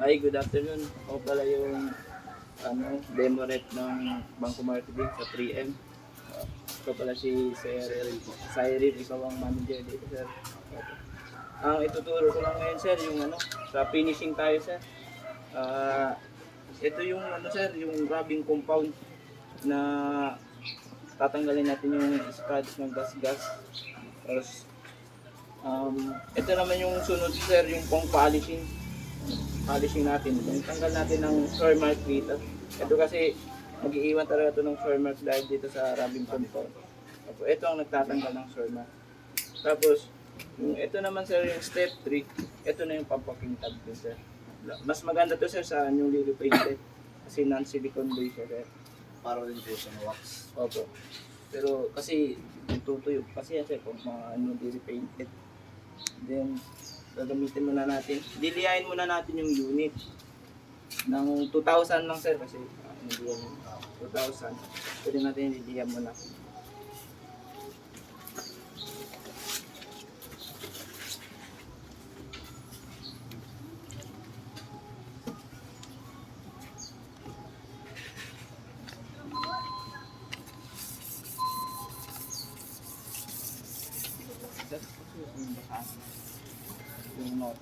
Ay, good afternoon. Ako pala yung demo rep ng Bangko Marketing sa 3M. Ito pala si Sir Cyril, ikaw ang manager dito, sir. Okay. Ang ituturo ko lang ngayon, sir, yung sa finishing tayo, sir. Ito yung sir, yung rubbing compound na tatanggalin natin yung scratch ng gas-gas. Tapos, ito naman yung sunod, sir, yung pang polishing natin. Tanggal natin ng sore mark dito. Ito kasi mag-iiwan talaga ito ng sore mark dahil dito sa rubbing compound. Tapos ito ang nagtatanggal ng sore mark. Tapos ito naman, sir, yung step 3. Ito na yung pampakintab din, sir. Mas maganda to, sir, sa newly repainted kasi non-silicone base siya, sir. Para rin po sa wax. Opo. Pero kasi tutuyo kasi yan, sir, kung mga newly repainted. Then gagamitin muna natin. Dilihain muna natin yung unit ng 2,000 lang, sir, kasi hindi yan 2,000. Pwede natin dilihan muna. Yung note.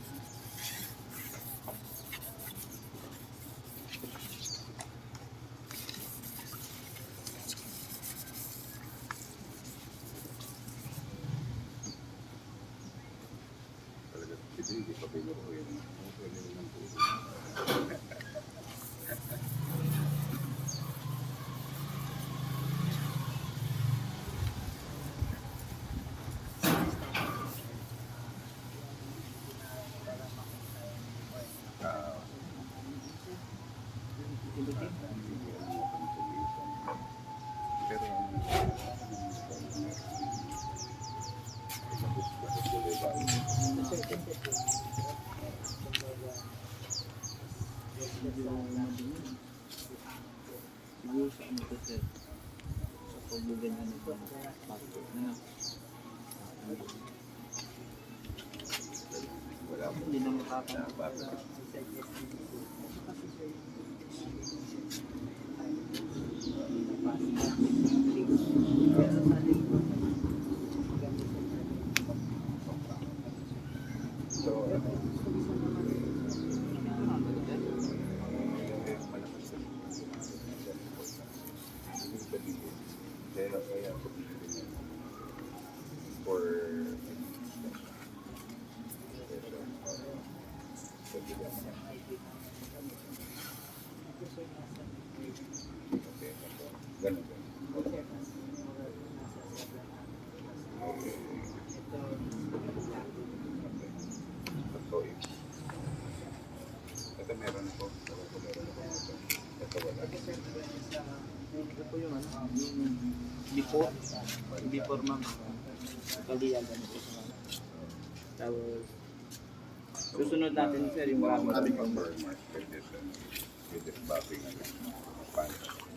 Hindi pa pinuro yun. Pwede naman po. Siguro sa ano to, sir, sa pagbugan na nito Wala po. hindi na makakapag So, kaya po for okay, ganun. Okay. So, ito meron po. Ito wala. ito po yung yung before ma'am. Kaliyan ganito sa mga. Tapos susunod natin, sir, yung Mga rubbing maraming compound. burn mark condition with this bopping. Fine.